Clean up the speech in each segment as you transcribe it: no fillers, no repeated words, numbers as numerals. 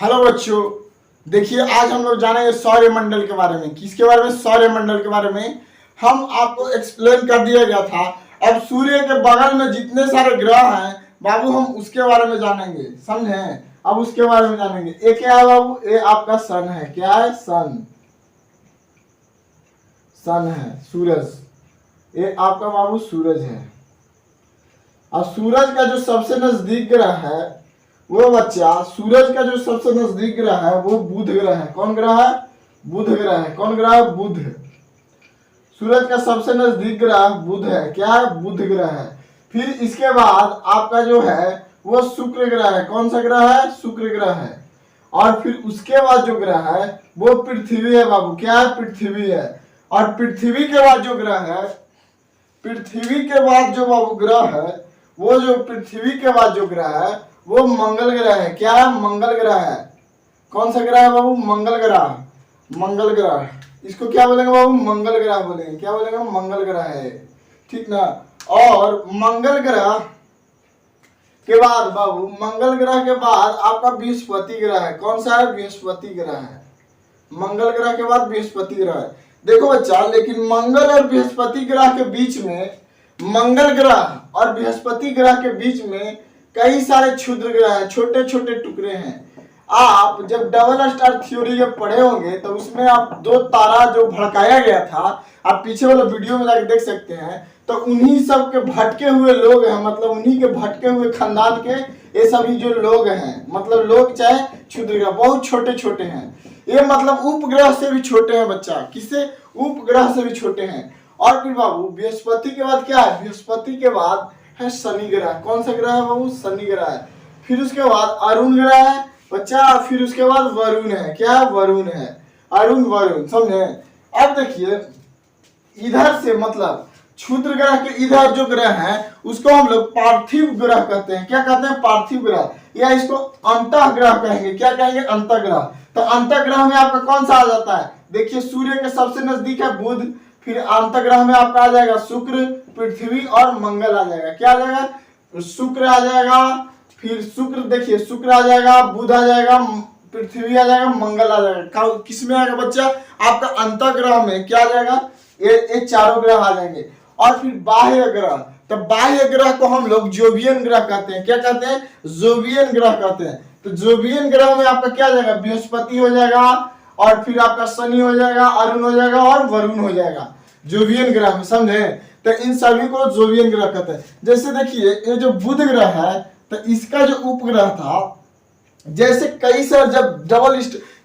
Hello बच्चों, देखिए आज हम लोग जानेंगे सौरमंडल के बारे में। किसके बारे में? सौरमंडल के बारे में। हम आपको एक्सप्लेन कर दिया गया था। अब सूर्य के बगल में जितने सारे ग्रह हैं बाबू, हम उसके बारे में जानेंगे, समझे? अब उसके बारे में जानेंगे। ये क्या है बाबू? ये आपका सन है। क्या है? सन। सन है, सूरज। ये आपका बाबू सूरज है। और सूरज का जो सबसे नजदीक ग्रह है वो बच्चा, सूरज का जो सबसे नजदीक ग्रह है वो बुध ग्रह है। कौन ग्रह है? बुध ग्रह है। कौन ग्रह है? बुध। सूरज का सबसे नजदीक ग्रह बुध है। क्या है? बुध ग्रह है। फिर इसके बाद आपका जो है वो शुक्र ग्रह है। कौन सा ग्रह है? शुक्र ग्रह है। और फिर उसके बाद जो ग्रह है वो पृथ्वी है बाबू। क्या है? पृथ्वी है। और पृथ्वी के बाद जो ग्रह है, पृथ्वी के बाद जो बाबू ग्रह है, वो जो पृथ्वी के बाद जो ग्रह है वो मंगल ग्रह है। क्या है? मंगल ग्रह है। कौन सा ग्रह है बाबू? मंगल ग्रह। मंगल ग्रह। इसको क्या बोलेंगे बाबू? मंगल ग्रह बोलेंगे। क्या बोलेंगे? मंगल ग्रह है। ठीक ना? और मंगल ग्रह के बाद बाबू, मंगल ग्रह के बाद आपका बृहस्पति ग्रह है। कौन सा है? बृहस्पति ग्रह है। मंगल ग्रह के बाद बृहस्पति ग्रह है। देखो बच्चा, लेकिन मंगल और बृहस्पति ग्रह के बीच में, मंगल ग्रह और बृहस्पति ग्रह के बीच में कई सारे क्षुद्र ग्रह हैं, छोटे छोटे टुकड़े हैं। आप जब डबल स्टार थ्योरी जब पढ़े होंगे तो उसमें आप दो तारा जो भड़काया गया था, आप पीछे वाला वीडियो में जाकर देख सकते हैं। तो उन्हीं सब के भटके हुए लोग हैं, मतलब उन्हीं के भटके हुए खानदान के ये सभी जो लोग हैं, मतलब लोग चाहे क्षुद्र ग्रह, बहुत छोटे छोटे हैं ये, मतलब उपग्रह से भी छोटे हैं बच्चा। किससे? उपग्रह से भी छोटे हैं। और फिर बाबू बृहस्पति के बाद क्या है? बृहस्पति के बाद है शनि ग्रह। कौन सा ग्रह है बाबू? शनि ग्रह है। फिर उसके बाद अरुण ग्रह है बच्चा। फिर उसके बाद वरुण है। क्या है? वरुण है। अरुण, वरुण, समझे? अब देखिए, इधर से मतलब क्षुद्र ग्रह के इधर जो ग्रह है उसको हम लोग पार्थिव ग्रह कहते हैं। क्या कहते हैं? पार्थिव ग्रह, या इसको अंतः ग्रह कहेंगे। क्या कहेंगे? अंतः ग्रह। तो अंतः ग्रह में आपका कौन सा आ जाता है? देखिए, सूर्य के सबसे नजदीक है बुध। फिर अंतः ग्रह में आपका आ जाएगा शुक्र, पृथ्वी और मंगल आ जाएगा। क्या आ जाएगा? शुक्र आ जाएगा। फिर शुक्र, देखिए शुक्र आ जाएगा, बुध आ जाएगा, पृथ्वी आ जाएगा, मंगल आ जाएगा। किस में आएगा बच्चा? आपका अंतः ग्रह में क्या आ जाएगा? ये चारों ग्रह आ जाएंगे। और फिर बाह्य ग्रह, तो बाह्य ग्रह को हम लोग जोवियन ग्रह कहते हैं। क्या कहते हैं? जोवियन ग्रह कहते हैं। तो जोवियन ग्रह में आपका क्या आ जाएगा? बृहस्पति हो जाएगा, और फिर आपका शनि हो जाएगा, अरुण हो जाएगा और वरुण हो जाएगा जोवियन ग्रह में, समझे? तो इन सभी को जोवियन ग्रह कहते हैं। जैसे देखिए, ये जो बुध ग्रह है तो इसका जो उपग्रह था, जैसे कई सारे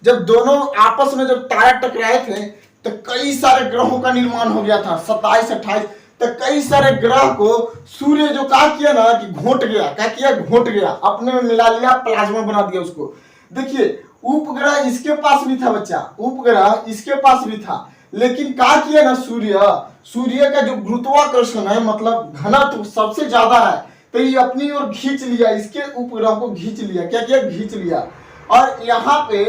जब दोनों आपस में जब तारे टकराए थे तो कई सारे ग्रहों का निर्माण हो गया था, 27 28। तो कई सारे ग्रह को सूर्य जो क्या किया ना कि घोंट गया। क्या किया? घोंट गया, अपने में मिला लिया, प्लाज्मा बना दिया उसको। देखिए, उपग्रह इसके पास भी था बच्चा, उपग्रह इसके पास भी था, लेकिन क्या किया ना सूर्य का जो गुरुत्वाकर्षण है, मतलब घनत्व सबसे ज्यादा है, तो ये अपनी ओर खींच लिया, इसके उपग्रह को खींच लिया। क्या किया? खींच लिया। और यहाँ पे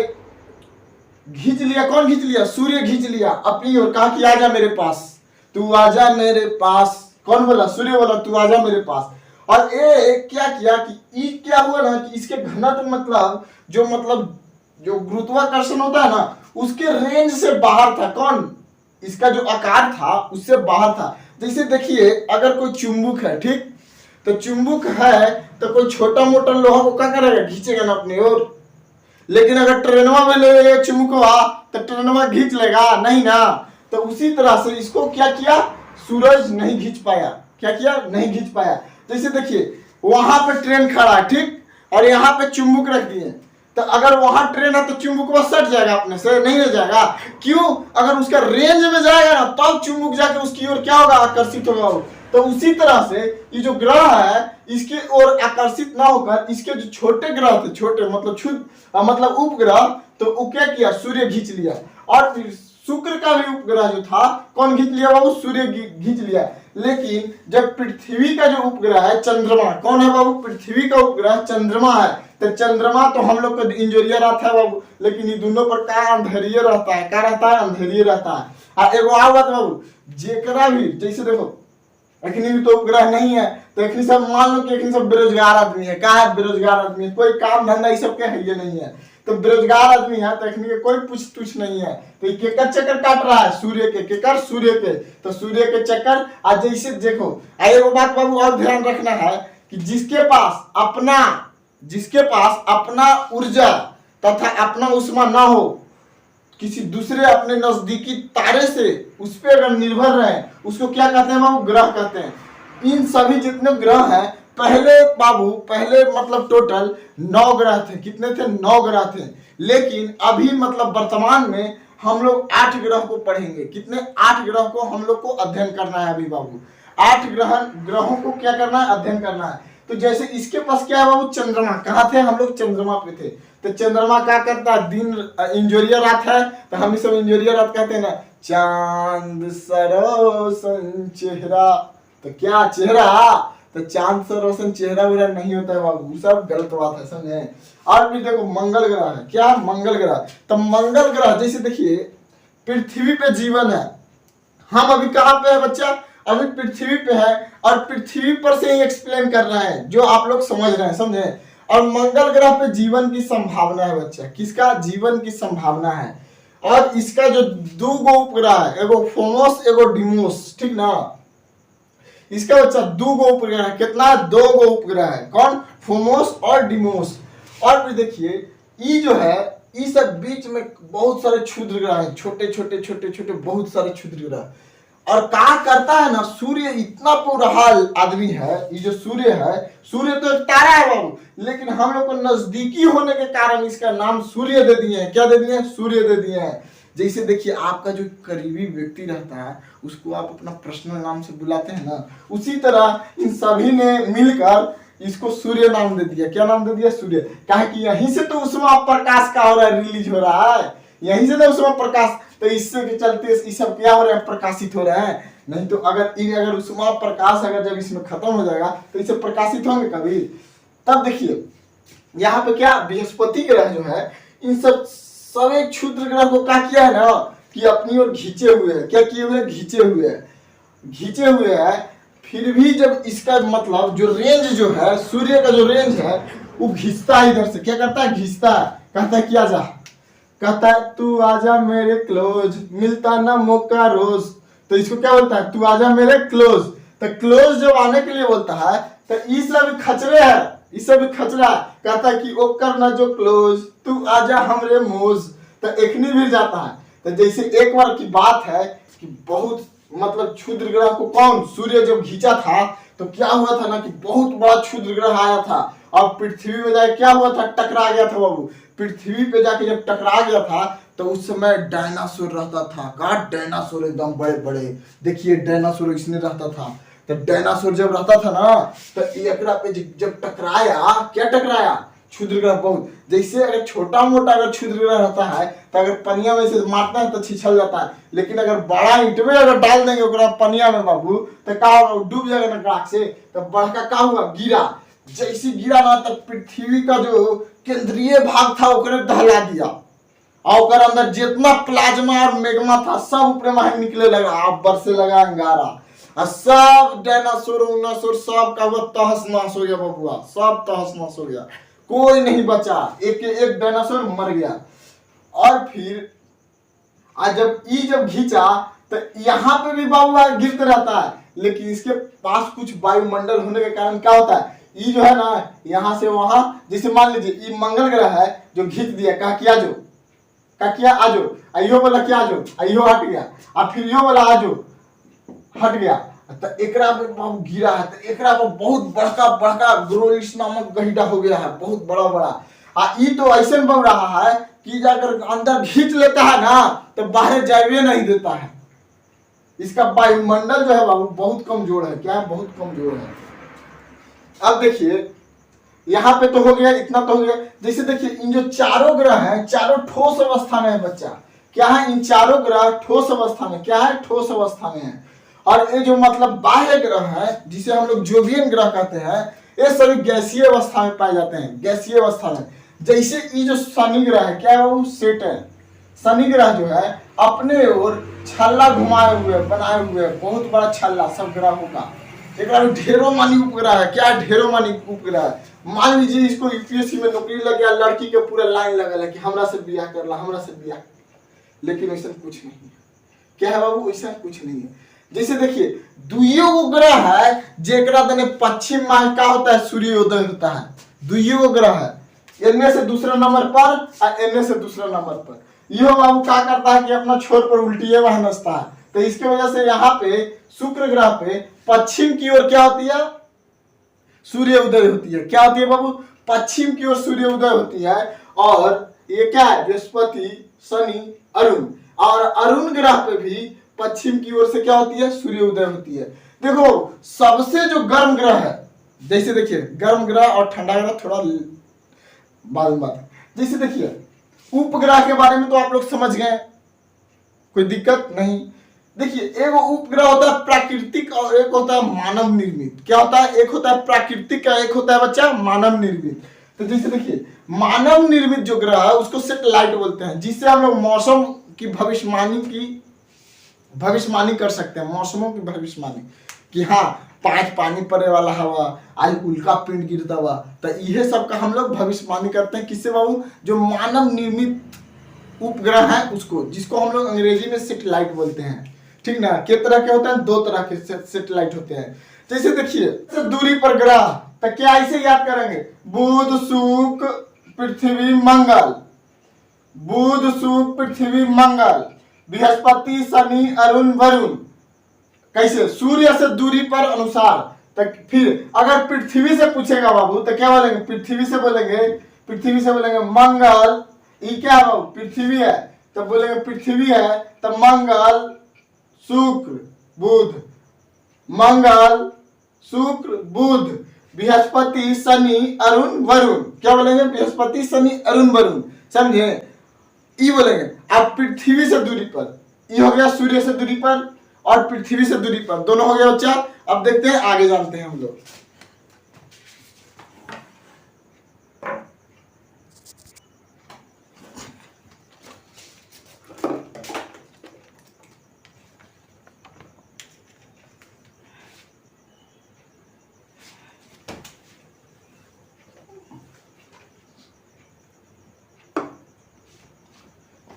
खींच लिया, कौन खींच लिया? सूर्य खींच लिया अपनी ओर। कहा कि आजा मेरे पास, तू आजा मेरे पास। कौन बोला? सूर्य बोला तू आजा मेरे पास। और ये क्या किया कि क्या हुआ ना कि इसके घनत्व मतलब जो गुरुत्वाकर्षण होता है ना उसके रेंज से बाहर था। कौन? इसका जो आकार था उससे बाहर था। जैसे देखिए, अगर कोई चुंबक है, ठीक, तो चुंबक है तो कोई छोटा मोटा लोहा को क्या करेगा? खींचेगा ना अपनी ओर। लेकिन अगर ट्रेनवा में ले चुंबकवा तो ट्रेनवा खींच लेगा नहीं ना। तो उसी तरह से इसको क्या किया? सूरज नहीं खींच पाया। क्या किया? नहीं खींच पाया। जैसे देखिए, वहां पे ट्रेन खड़ा है, ठीक, और यहाँ पे चुंबक रख दिए, तो अगर वहां ट्रेन है तो चुंबक वह सट जाएगा, अपने से नहीं रह जाएगा। क्यों? अगर उसका रेंज में जाएगा ना तब चुंबक जाके उसकी ओर क्या होगा? आकर्षित होगा। तो उसी तरह से ये जो ग्रह है इसके ओर आकर्षित ना होकर इसके जो छोटे ग्रह थे, छोटे मतलब उपग्रह, तो वो क्या किया? सूर्य खींच लिया। और फिर शुक्र का भी उपग्रह जो था कौन खींच लिया बाबू? सूर्य खींच लिया। लेकिन जब पृथ्वी का जो उपग्रह है चंद्रमा, कौन है बाबू? पृथ्वी का उपग्रह चंद्रमा है। तो चंद्रमा तो हम लोग को इंजोरिया रहता है बाबू, लेकिन ये दोनों पर क्या अंधेरिया रहता है? क्या रहता है? अंधेरिया रहता है। और एगो और बात बाबू, जेकरा भी जैसे देखो अखनी भी तो उपग्रह नहीं है, तो अखनी सब मान लो कि अखनी सब बेरोजगार आदमी है। क्या है? बेरोजगार आदमी है, कोई काम धंधा ये सब के है ये नहीं है। तो बेरोजगार आदमी है, तो के कोई पूछ तुछ नहीं है, तो ये केकर चक्कर काट रहा है, सूर्य के, केकर सूर्य के, तो सूर्य के चक्कर। आज जैसे देखो, एक बात बाबू और ध्यान रखना है कि जिसके पास अपना ऊर्जा तथा अपना उष्मा ना हो, किसी दूसरे अपने नजदीकी तारे से उस पर अगर निर्भर रहे, उसको क्या कहते हैं बाबू, ग्रह कहते हैं। इन सभी जितने ग्रह हैं, पहले मतलब टोटल 9 ग्रह थे। कितने थे? 9 ग्रह थे। लेकिन अभी मतलब वर्तमान में हम लोग 8 ग्रह को पढ़ेंगे। कितने? 8 ग्रह को हम लोग को अध्ययन करना है अभी बाबू। 8 ग्रहों को क्या करना है? अध्ययन करना है। तो जैसे इसके पास क्या है बाबू, चंद्रमा। कहाँ थे हम लोग? चंद्रमा पे थे। तो चंद्रमा क्या करता है? दिन इंजोरिया रात है, तो हम सब इंजोरिया रात कहते हैं ना। चांद सरोसन चेहरा, तो क्या चेहरा? तो चांद से रोशन चेहरा वेहरा नहीं होता है बाबू, सब गलत बात है, समझे। और भी देखो, मंगल ग्रह है। क्या? मंगल ग्रह। तो मंगल ग्रह जैसे देखिए, पृथ्वी पे जीवन है। हम अभी कहाँ पे है बच्चा? अभी पृथ्वी पे है, और पृथ्वी पर से ही एक्सप्लेन कर रहे हैं जो आप लोग समझ रहे हैं, समझे। और मंगल ग्रह पे जीवन की संभावना है बच्चा। किसका? जीवन की संभावना है। और इसका जो 2 गो उपग्रह है, एगो फोमोस एगो डिमोस, ठीक ना। इसका बच्चा 2 गो उपग्रह है। कितना? 2 गो उपग्रह है। कौन? फोमोस और डिमोस। और भी देखिए, ई जो है, इस सब बीच में बहुत सारे क्षुद्र ग्रह हैं, छोटे छोटे बहुत सारे क्षुद्र ग्रह। और क्या करता है ना, सूर्य इतना पुरहाल आदमी है। ये जो सूर्य है, सूर्य तो एक तारा है बाबू, लेकिन हम लोग को नजदीकी होने के कारण इसका नाम सूर्य दे दिए हैं। क्या दे दिए हैं? सूर्य दे दिए हैं। जैसे देखिए, आपका जो करीबी व्यक्ति रहता है, उसको आप अपना पर्सनल नाम से बुलाते हैं ना, उसी तरह इन सभी ने मिलकर इसको सूर्य नाम दे दिया। क्या नाम दे दिया? सूर्य। कहा कि यहीं से तो उसमें प्रकाश का हो रहा है, रिलीज हो रहा है, यहीं से तो उसमें प्रकाश, तो इससे के चलते ये सब क्या हो रहा है? प्रकाशित हो रहा है। नहीं तो अगर उसमें प्रकाश अगर जब इसमें खत्म हो जाएगा तो इससे प्रकाशित होंगे कभी? तब देखिए, यहाँ पे क्या, बृहस्पति ग्रह जो है, इन सब एक क्षुद्र ग्रह को क्या किया है ना, कि अपनी ओर खींचे हुए है। क्या किए हुए? घींचे हुए है। फिर भी जब इसका मतलब जो रेंज जो है, सूर्य का जो रेंज है, वो घिसता है इधर से। क्या करता है? घिसता है। कहता है कि आजा, कहता है तू आजा मेरे क्लोज, मिलता ना मौका रोज। तो इसको क्या बोलता है? तू आजा मेरे क्लोज। तो क्लोज जब आने के लिए बोलता है, तो ये सब खचरे है, ये सब खचरा। कहता है कि ओ करना जो क्लोज, तू आजा हमरे मोज। तो एखनी भी जाता है। तो जैसे एक बार की बात है कि बहुत मतलब क्षुद्र ग्रह को कौन, सूर्य जब खींचा था, तो क्या हुआ था ना कि बहुत बड़ा क्षुद्र ग्रह आया था, और पृथ्वी में जाके क्या हुआ था? टकरा गया था बाबू। पृथ्वी पे जाके जब टकरा गया था, तो उस समय डायनासोर रहता था। का डायनासोर एकदम बड़े बड़े, देखिए डायनासोर इसमें रहता था। तो डायनासोर जब रहता था ना, तो एकरा पे जब टकराया, क्या टकराया? क्षुद्र ग्रह बहुत। जैसे अगर छोटा मोटा अगर क्षुद्र ग्रह रहता है, तो अगर पनिया में से मारता है तो छिछल जाता है। लेकिन अगर बड़ा ईंट में अगर डाल देंगे ओकरा पनिया में बाबू, तो क्या होगा? डूब जाएगा ना गाक से। तो बड़का क्या हुआ? गिरा। जैसे गिरा ना, तब पृथ्वी का जो केंद्रीय भाग था ओकरे दहला दिया, और ओकर अंदर जितना प्लाज्मा और मैग्मा था सब ऊपर वहां निकले लगा, आप बरसे लगा अंगारा, और सब डायनासोर उनासोर सब का वो तहस नहस हो गया बबुआ, सब तहस नहस हो गया, कोई नहीं बचा, एक डायनासोर मर गया। और फिर आज जब घींचा, तो यहाँ पे भी बाबुआ गिरते रहता है, लेकिन इसके पास कुछ वायुमंडल होने के कारण क्या होता है, ये जो है ना यहाँ से वहां, जैसे मान लीजिए ये मंगल ग्रह है जो घींच दिया, कहा किया जो, क्या किया? आजो, अयो बोला क्या आजो, अयो हट गया, और फिर यो बोला आजो, हट गया। तो एकरा पे बाबू गिरा है, तो एकरा पे बहुत बड़का बड़का ग्रोलिस नामक गड्ढा हो गया है, बहुत बड़ा बड़ा। ये तो ऐसे बन रहा है कि जाकर अंदर खींच लेता है ना, तो बाहर जाने नहीं देता है। इसका वायुमंडल जो है बाबू बहुत कमजोर है। क्या है? बहुत कमजोर है। अब देखिए यहाँ पे तो हो गया, इतना तो हो गया। जैसे देखिए इन जो चारों ग्रह हैं, चारों ठोस अवस्था में है बच्चा। क्या है? इन चारों ग्रह ठोस अवस्था में, क्या है? ठोस अवस्था में है। और ये जो मतलब बाह्य ग्रह है, जिसे हम लोग जोवियन ग्रह कहते हैं, ये सभी गैसीय अवस्था में पाए जाते हैं, गैसीय अवस्था में। जैसे ये जो शनि ग्रह है, क्या है वो? सेटर्न। शनि ग्रह जो है अपने ओर छल्ला घुमाए हुए बनाए हुए, बहुत बड़ा छल्ला सब ग्रहों का, एक ढेरों मानी उपग्रह है। क्या ढेरों मानी उपग्रह है? मान लीजिए इसको यूपीएससी में नौकरी लग गया, लड़की के पूरा लाइन लगल है कि हमरा से बियाह कर ला, हमरा से बियाह। लेकिन ऐसा कुछ नहीं है। क्या है बाबू? ऐसा कुछ नहीं है। जैसे देखिए दुइयो उपग्रह है जेकरा तने पश्चिम माह का होता है सूर्योदय होता है। दुइयो उपग्रह है, इनमें से दूसरा नंबर पर और इनमें से दूसरा नंबर पर। यह बाबू क्या करता है कि अपना छोर पर उल्टी वह नचता है। तो इसकी वजह से यहाँ पे शुक्र ग्रह पे पश्चिम की ओर क्या होती है? सूर्य उदय होती है। क्या होती है बाबू? पश्चिम की ओर सूर्य उदय होती है। और ये क्या है? बृहस्पति, शनि, अरुण। और अरुण ग्रह पे भी पश्चिम की ओर से क्या होती है? सूर्य उदय होती है। देखो सबसे जो गर्म ग्रह है, जैसे देखिए गर्म ग्रह और ठंडा ग्रह थोड़ा मालूम बात है। जैसे देखिए उपग्रह के बारे में तो आप लोग समझ गए, कोई दिक्कत नहीं। देखिए एक उपग्रह होता है प्राकृतिक और एक होता है मानव निर्मित। क्या होता है? एक होता है प्राकृतिक का, एक होता है बच्चा मानव निर्मित। तो जैसे देखिए मानव निर्मित जो ग्रह है उसको सैटेलाइट बोलते हैं, जिससे हम लोग मौसम की भविष्यवाणी कर सकते हैं। मौसमों की भविष्यवाणी कि हाँ पांच पानी पड़ने वाला हवा, आज उल्का पिंड गिरता हुआ, तो यह सब का हम लोग भविष्यवाणी करते हैं। किससे बाबू? जो मानव निर्मित उपग्रह है उसको, जिसको हम लोग अंग्रेजी में सैटेलाइट बोलते हैं। ठीक ना? कितने तरह के होते हैं? दो तरह के सैटेलाइट होते हैं। जैसे देखिए दूरी पर ग्रह, तो क्या ऐसे याद करेंगे? बुध, शुक्र, पृथ्वी, मंगल। बुध, शुक्र, पृथ्वी, मंगल, बृहस्पति, शनि, अरुण, वरुण। कैसे? सूर्य से दूरी पर अनुसार। तक फिर अगर पृथ्वी से पूछेगा बाबू तो क्या बोलेंगे? पृथ्वी से बोलेंगे मंगल। ये क्या है बाबू? पृथ्वी है, तो बोलेंगे पृथ्वी है तो मंगल, शुक्र, बुध। मंगल, शुक्र, बुध, बृहस्पति, शनि, अरुण, वरुण। क्या बोलेंगे? बृहस्पति, शनि, अरुण, वरुण। समझे? ये बोलेंगे। अब पृथ्वी से दूरी पर, ये हो गया सूर्य से दूरी पर और पृथ्वी से दूरी पर, दोनों हो गया बच्चा। अब देखते हैं आगे, जानते हैं हम लोग।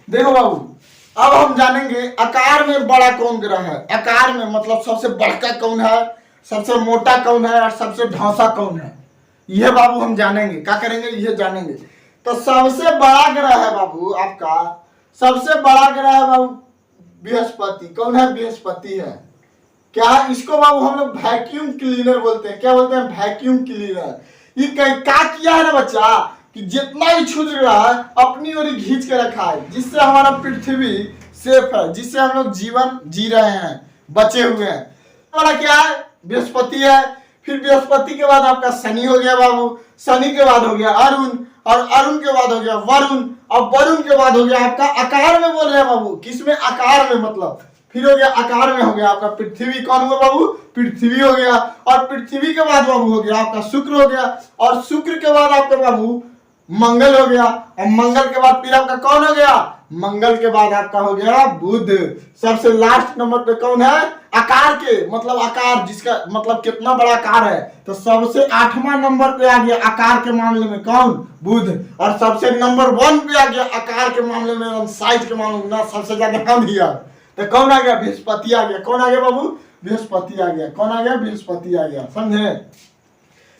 देखो बाबू अब हम जानेंगे आकार में बड़ा कौन ग्रह है। आकार में मतलब सबसे बड़का कौन है, सबसे मोटा कौन है और सबसे ढौसा कौन है, यह बाबू हम जानेंगे। क्या करेंगे? यह जानेंगे। तो सबसे बड़ा ग्रह है बाबू आपका, सबसे बड़ा ग्रह है बाबू बृहस्पति। कौन है? बृहस्पति है। क्या? इसको बाबू हम लोग वैक्यूम क्लीनर बोलते हैं। क्या बोलते हैं? Vacuum cleaner. ये क्या किया है ना बच्चा कि जितना भी छूट रहा है अपनी ओर खींच के रखा है, जिससे हमारा पृथ्वी सेफ है, जिससे हम लोग जीवन जी रहे हैं, बचे हुए हैं। हमारा क्या है? बृहस्पति है। फिर बृहस्पति के बाद आपका शनि हो गया बाबू, शनि के बाद हो गया अरुण, और अरुण के बाद हो गया वरुण, और वरुण के बाद हो गया आपका आकार में बोल रहे हैं बाबू। किसमें? आकार में। मतलब फिर हो गया आकार में हो गया आपका पृथ्वी। कौन हुआ बाबू? पृथ्वी हो गया। और पृथ्वी के बाद बाबू हो गया आपका शुक्र हो गया, और शुक्र के बाद आपका बाबू मंगल हो गया, और मंगल के बाद फिर आपका कौन हो गया? मंगल के बाद आपका हो गया बुध। सबसे लास्ट नंबर पे कौन है? आकार के मतलब आकार, जिसका मतलब कितना बड़ा आकार है, तो सबसे 8वां नंबर पे आ गया आकार के मामले में कौन? बुध। और सबसे नंबर 1 पे आ गया आकार के मामले में, साइज के मामले में सबसे ज्यादा हम दिया, तो कौन आ गया? बृहस्पति आ गया। कौन आ गया बाबू? बृहस्पति आ गया। कौन आ गया? बृहस्पति आ गया। समझे?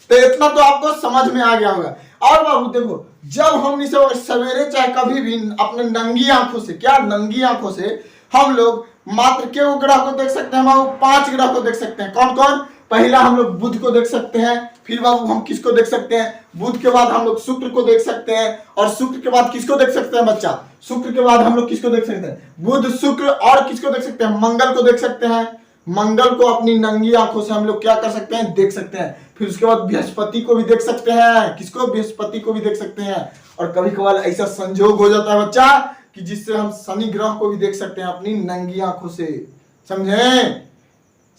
तो इतना तो आपको समझ में आ गया होगा। और बाबू देखो जब हम इसे सवेरे चाहे कभी भी अपने नंगी आंखों से, क्या नंगी आंखों से हम लोग मात्र के ग्रह को देख सकते हैं बाबू? 5 ग्रह को देख सकते हैं। कौन कौन? पहला हम लोग बुध को देख सकते हैं। फिर बाबू हम किसको देख सकते हैं? बुध के बाद हम लोग शुक्र को देख सकते हैं। और शुक्र के बाद किसको देख सकते हैं बच्चा? शुक्र के बाद हम लोग किसको देख सकते हैं? बुध, शुक्र, और किसको देख सकते हैं? मंगल को देख सकते हैं। मंगल को अपनी नंगी आंखों से हम लोग क्या कर सकते हैं? देख सकते हैं। फिर उसके बाद बृहस्पति को भी देख सकते हैं। किसको? बृहस्पति को भी देख सकते हैं। और कभी कभार ऐसा संजोग हो जाता है बच्चा कि जिससे हम शनि ग्रह को भी देख सकते हैं अपनी नंगी आंखों से। समझे?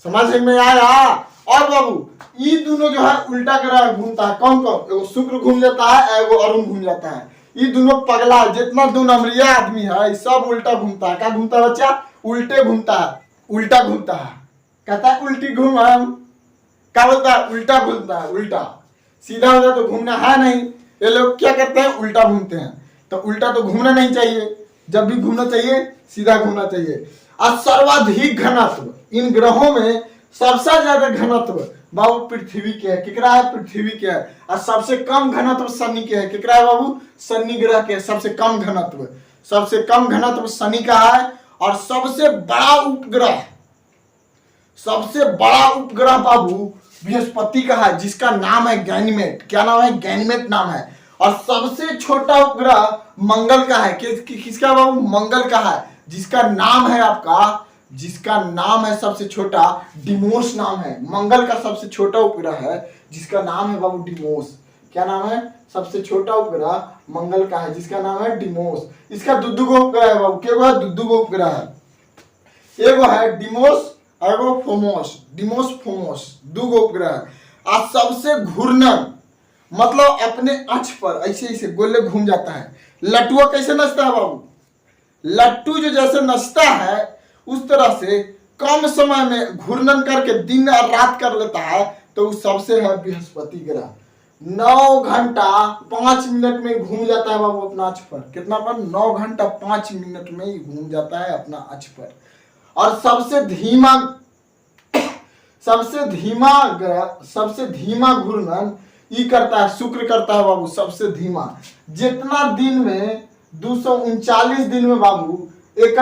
समझ में आया? और बाबू ये दोनों जो है उल्टा ग्रह घूमता है। कौन कौन? एगो शुक्र घूम जाता है, एगो अरुण घूम जाता है। ये दोनों पगला, जितना 2 नंबरिया आदमी है सब उल्टा घूमता है। क्या घूमता है बच्चा? उल्टे घूमता है, उल्टा घूमता है। कहता है उल्टी घूम हम क्या बोलता है, उल्टा घूमता है, उल्टा। सीधा हो जाए तो घूमना है नहीं, ये लोग क्या करते हैं, उल्टा घूमते हैं। तो उल्टा तो घूमना नहीं चाहिए, जब भी घूमना चाहिए सीधा घूमना चाहिए। और सर्वाधिक घनत्व इन ग्रहों में सबसे ज्यादा घनत्व बाबू पृथ्वी के है, केकरा है, पृथ्वी के है। और सबसे कम घनत्व शनि के है, केकरा है बाबू, शनि ग्रह के सबसे कम घनत्व, सबसे कम घनत्व शनि का है। और सबसे बड़ा उपग्रह, सबसे बड़ा उपग्रह बाबू बृहस्पति का है, जिसका नाम है गैनीमेड। क्या नाम है, गैनीमेड नाम है। और सबसे छोटा उपग्रह मंगल का है, किसका बाबू, मंगल का है, जिसका नाम है आपका, जिसका नाम है सबसे छोटा डिमोस नाम है। मंगल का सबसे छोटा उपग्रह है जिसका नाम है बाबू डिमोस। क्या नाम है, सबसे छोटा उपग्रह मंगल का है जिसका नाम है डिमोस। इसका दुदुगो उपग्रह है बाबू, क्या है, दुदुगो उपग्रह है। एगो है डिमोस, एगो फोमोस, डिमोस फोमोस, दुगो उपग्रह। और सबसे घूर्णन मतलब अपने अक्ष पर ऐसे ऐसे गोले घूम जाता है। लट्टुआ कैसे नचता है बाबू, लट्टू जो जैसे नचता है उस तरह से कम समय में घूर्णन करके दिन और रात कर लेता है, तो उस सबसे है बृहस्पति ग्रह। 9 घंटा 5 मिनट में घूम जाता है बाबू अपना अक्ष पर। कितना पर, 9 घंटा 5 मिनट में ही घूम जाता है अपना अक्ष पर। और सबसे धीमा घूर्णन ये करता है, शुक्र करता है बाबू, सबसे धीमा। जितना दिन में 239 दिन में बाबू एक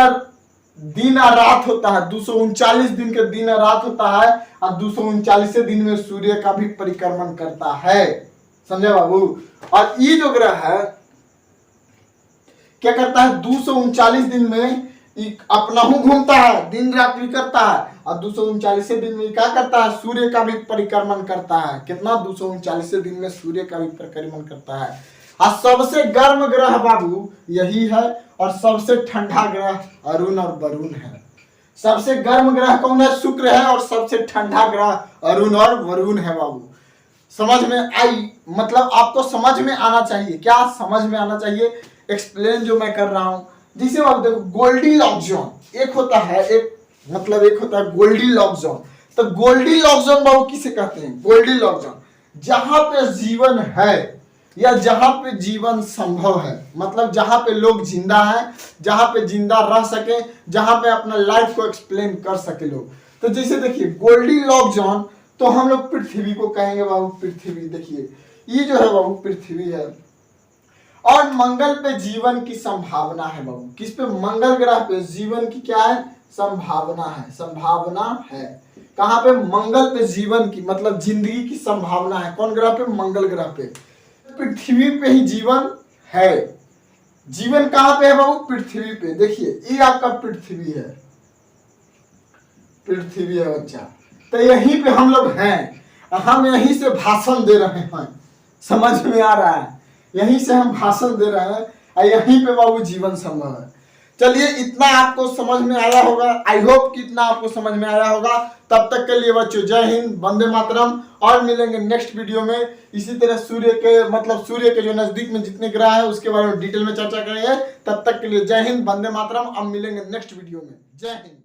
दिन और रात होता है, 239 दिन के दिन और रात होता है। और 239 दिन में सूर्य का भी परिक्रमण करता है, समझे बाबू। और ये जो ग्रह है क्या करता है, 239 दिन में अपना हूं घूमता है, दिन रात भी करता है। और 239 दिन में क्या करता है, सूर्य का भी परिक्रमण करता है। कितना, 239 दिन में सूर्य का भी परिक्रमण करता है। और सबसे गर्म ग्रह बाबू यही है। और सबसे ठंडा ग्रह अरुण और वरुण है। सबसे गर्म ग्रह कौन है, शुक्र है। और सबसे ठंडा ग्रह अरुण और वरुण है बाबू। समझ में आई, मतलब आपको समझ में आना चाहिए, क्या समझ में आना चाहिए, एक्सप्लेन जो मैं कर रहा हूं। जिसे आप देखो गोल्डीलॉक्स जोन एक होता है, एक होता है गोल्डीलॉक्स जोन। तो गोल्डीलॉक्स जोन बाबू किसे कहते हैं, गोल्डीलॉक्स जोन जहां पे जीवन है या जहां पे जीवन संभव है, मतलब जहां पे लोग जिंदा हैं, जहां पे जिंदा रह सके, जहां पे अपना लाइफ को एक्सप्लेन कर सके लोग। तो जैसे देखिए गोल्डीलॉक्स जोन, तो हम लोग पृथ्वी को कहेंगे बाबू, पृथ्वी। देखिए ये जो है बाबू पृथ्वी है। और मंगल पे जीवन की संभावना है बाबू, किस पे, मंगल ग्रह पे जीवन की क्या है, संभावना है, संभावना है। कहां पे, मंगल पे जीवन की मतलब जिंदगी की संभावना है। कौन ग्रह पे, मंगल ग्रह पे। पृथ्वी पे ही जीवन है। जीवन कहां पे है बाबू, पृथ्वी पे। देखिए ये आपका पृथ्वी है, पृथ्वी है बच्चा। तो यहीं पे हम लोग हैं, हम यहीं से भाषण दे रहे हैं, समझ में आ रहा है, यहीं से हम भाषण दे रहे हैं। और यहीं पे बाबू जीवन संभव है। चलिए इतना आपको समझ में आया होगा, आई होप कि इतना आपको समझ में आया होगा। तब तक के लिए बच्चों जय हिंद, वंदे मातरम। और मिलेंगे नेक्स्ट वीडियो में इसी तरह सूर्य के जो नजदीक में जितने ग्रह है उसके बारे में डिटेल में चर्चा करेंगे। तब तक के लिए जय हिंद, वंदे मातरम। अब मिलेंगे नेक्स्ट वीडियो में, जय हिंद।